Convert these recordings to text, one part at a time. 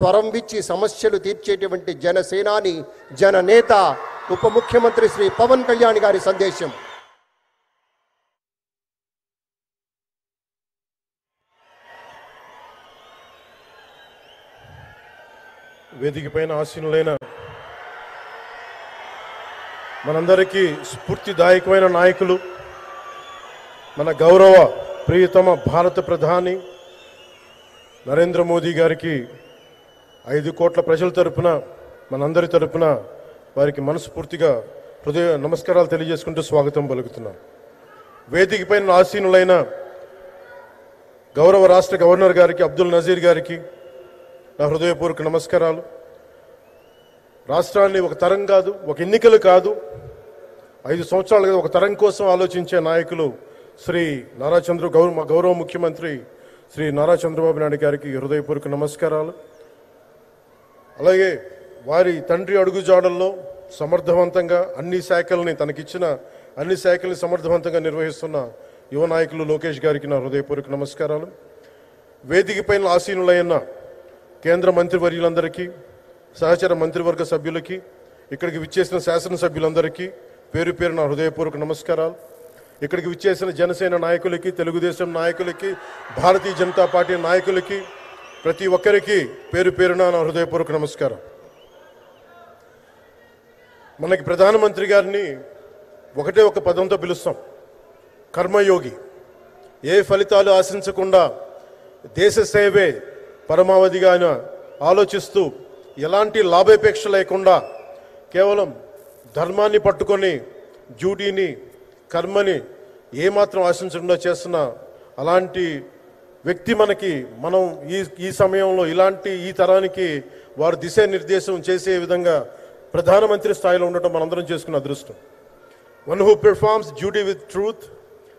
స్వరం విచ్చి సమస్యలు తీర్చేటువంటి జనసేనాని జననేత ఉప ముఖ్యమంత్రి శ్రీ పవన్ కళ్యాణ్ గారి సందేశం. వేదిక పైన ఆసీనులైన మనందరికీ స్ఫూర్తిదాయకమైన నాయకులు, మన గౌరవ ప్రియతమ భారత ప్రధాని నరేంద్ర మోదీ గారికి 5 కోట్ల ప్రజల తరపున, మనందరి తరపున వారికి మనస్ఫూర్తిగా హృదయ నమస్కారాలు తెలియజేసుకుంటూ స్వాగతం పలుకుతున్నాం. వేదిక పైన ఆసీనులైన గౌరవ రాష్ట్ర గవర్నర్ గారికి, అబ్దుల్ నజీర్ గారికి నా హృదయపూర్వక నమస్కారాలు. రాష్ట్రాన్ని ఒక తరం కాదు, ఒక ఎన్నికలు కాదు, 5 సంవత్సరాలుగా ఒక తరం కోసం ఆలోచించే నాయకులు శ్రీ నారా గౌరవ ముఖ్యమంత్రి శ్రీ నారా చంద్రబాబు నాయుడు గారికి హృదయపూర్వక నమస్కారాలు. అలాగే వారి తండ్రి అడుగుజాడల్లో సమర్థవంతంగా తనకిచ్చిన అన్ని శాఖల్ని సమర్థవంతంగా నిర్వహిస్తున్న యువ నాయకులు లోకేష్ గారికి నా హృదయపూర్వక నమస్కారాలు. వేదిక పైన ఆసీనులైన కేంద్ర మంత్రివర్యులందరికీ, సహచర మంత్రివర్గ సభ్యులకి, ఇక్కడికి విచ్చేసిన శాసనసభ్యులందరికీ పేరు పేరు నా హృదయపూర్వక నమస్కారాలు. ఇక్కడికి విచ్చేసిన జనసేన నాయకులకి, తెలుగుదేశం నాయకులకి, భారతీయ జనతా పార్టీ నాయకులకి, ప్రతి ఒక్కరికి పేరు పేరున నా హృదయపూర్వక నమస్కారం. మనకి ప్రధానమంత్రి గారిని ఒకటే ఒక పదంతో పిలుస్తాం, కర్మయోగి. ఏ ఫలితాలు ఆశించకుండా దేశ సేవే పరమావధిగా ఆయన ఆలోచిస్తూ, ఎలాంటి లాభాపేక్ష లేకుండా కేవలం ధర్మాన్ని పట్టుకొని డ్యూటీని, కర్మని ఏమాత్రం ఆశించకుండా చేస్తున్న అలాంటి వ్యక్తి మనం ఈ సమయంలో ఈ తరానికి వారు దిశానిర్దేశం చేసే విధంగా ప్రధానమంత్రి స్థాయిలో ఉండటం మనందరం చేసుకున్న అదృష్టం. One who performs duty with truth,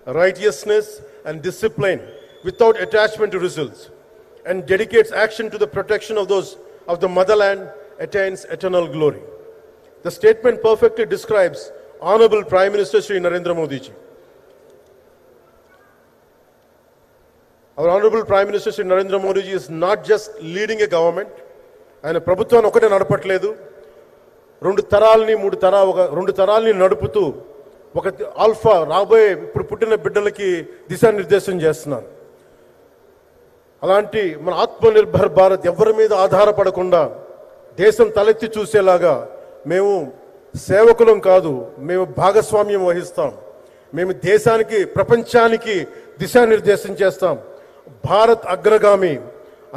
righteousness and discipline without attachment to results and dedicates action to the protection of the motherland attains eternal glory. The statement perfectly describes Honorable Prime Minister Shri Narendra Modi ji. Our Honorable Prime Minister Shri Narendra Modi ji is not just leading a government. ఆయన ప్రభుత్వాన్ని ఒకటే నడపట్లేదు, 2 తరాలని నడుపుతూ ఒక alpha రాబోయే ఇప్పుడు పుట్టిన బిడ్డలకి దిశానిర్దేశం చేస్తున్నారు. అలాంటి మన ఆత్మనిర్భర్ భారత్ ఎవరి మీద ఆధారపడకుండా దేశం తలెత్తి చూసేలాగా మేము సేవకులం కాదు, మేము భాగస్వామ్యం వహిస్తాం. మేము దేశానికి, ప్రపంచానికి దిశానిర్దేశం చేస్తాం. భారత్ అగ్రగామి,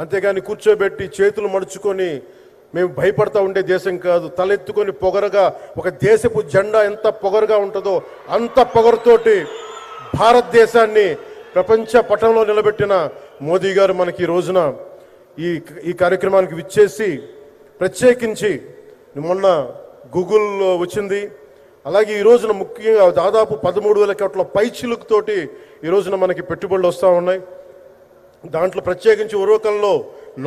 అంతేగాని కూర్చోబెట్టి చేతులు మడుచుకొని మేము భయపడతా ఉండే దేశం కాదు. తలెత్తుకొని పొగరగా, ఒక దేశపు జెండా ఎంత పొగరుగా ఉంటుందో అంత పొగరుతోటి భారతదేశాన్ని ప్రపంచ పటంలో నిలబెట్టిన మోదీ గారు మనకి ఈ రోజున ఈ కార్యక్రమానికి విచ్చేసి, ప్రత్యేకించి మొన్న గూగుల్ వచ్చింది, అలాగే ఈ రోజున ముఖ్యంగా దాదాపు 13,000 కోట్ల పైచిలుకుతోటి ఈ రోజున మనకి పెట్టుబడులు వస్తూ ఉన్నాయి. దాంట్లో ప్రత్యేకించి ఉరవకంలో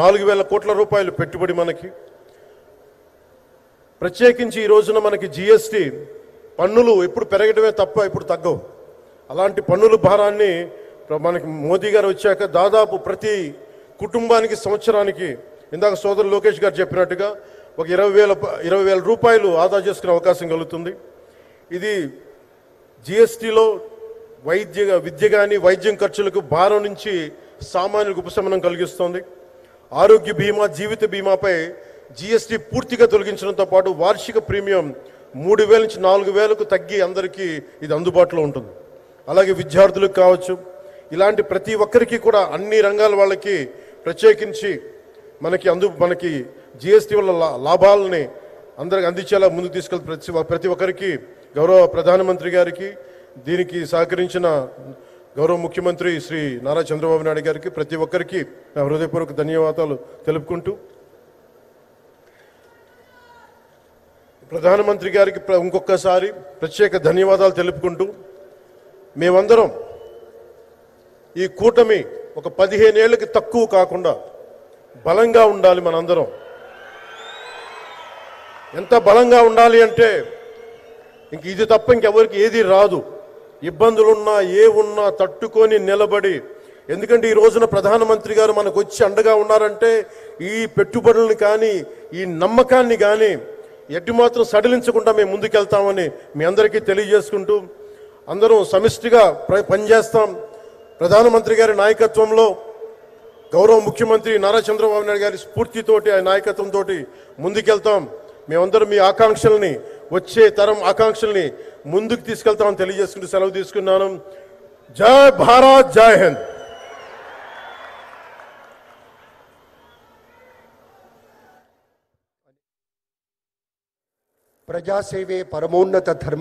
4,000 కోట్ల రూపాయలు పెట్టుబడి మనకి. ప్రత్యేకించి ఈ రోజున మనకి జిఎస్టీ పన్నులు ఎప్పుడు పెరగడమే తప్ప ఇప్పుడు తగ్గవు. అలాంటి పన్నుల భారాన్ని మనకి మోదీ గారు వచ్చాక దాదాపు ప్రతి కుటుంబానికి సంవత్సరానికి, ఇందాక సోదరు లోకేష్ గారు చెప్పినట్టుగా, ఒక 20,000 రూపాయలు ఆదా చేసుకునే అవకాశం కలుగుతుంది. ఇది జిఎస్టీలో విద్య కానీ వైద్యం ఖర్చులకు భారం నుంచి సామాన్యులకు ఉపశమనం కలిగిస్తుంది. ఆరోగ్య బీమా, జీవిత బీమాపై జిఎస్టీ పూర్తిగా తొలగించడంతో పాటు వార్షిక ప్రీమియం 3,000 నుంచి 4,000కు తగ్గి అందరికీ ఇది అందుబాటులో ఉంటుంది. అలాగే విద్యార్థులకు కావచ్చు, ఇలాంటి ప్రతి ఒక్కరికి కూడా అన్ని రంగాల వాళ్ళకి ప్రత్యేకించి మనకి జిఎస్టీ వల్ల లాభాలని అందరికి అందించేలా ముందుకు తీసుకెళ్తే ప్రతి ఒక్కరికి, గౌరవ ప్రధానమంత్రి గారికి, దీనికి సహకరించిన గౌరవ ముఖ్యమంత్రి శ్రీ నారా చంద్రబాబు నాయుడు గారికి, ప్రతి ఒక్కరికి నా హృదయపూర్వక ధన్యవాదాలు తెలుపుకుంటూ, ప్రధానమంత్రి గారికి ఇంకొకసారి ప్రత్యేక ధన్యవాదాలు తెలుపుకుంటూ, మేమందరం ఈ కూటమి ఒక 15 ఏళ్ళకి తక్కువ కాకుండా బలంగా ఉండాలి. మనందరం ఎంత బలంగా ఉండాలి అంటే, ఇంక ఇది తప్ప ఇంకెవరికి ఏది రాదు. ఇబ్బందులున్నా, ఏ ఉన్నా తట్టుకొని నిలబడి ఎందుకంటే ఈ రోజున ప్రధానమంత్రి గారు మనకు వచ్చి అండగా ఉన్నారంటే ఈ పెట్టుబడులను కానీ ఈ నమ్మకాన్ని కానీ ఎట్టి మాత్రం సడలించకుండా మేము ముందుకెళ్తామని మీ అందరికీ తెలియజేసుకుంటూ అందరం సమిష్టిగా పనిచేస్తాం. ప్రధానమంత్రి గారి నాయకత్వంలో గౌరవ ముఖ్యమంత్రి నారా చంద్రబాబు నాయుడు గారి స్ఫూర్తితోటి ఆ నాయకత్వంతో ముందుకెళ్తాం. మేమందరం మీ ఆకాంక్షల్ని, వచ్చే తరం ఆకాంక్షల్ని ముందుకు తీసుకెళ్తామని తెలియజేసుకుంటూ సెలవు తీసుకున్నాను. జై భారత్, జై హింద్. ప్రజాసేవే పరమోన్నత ధర్మం.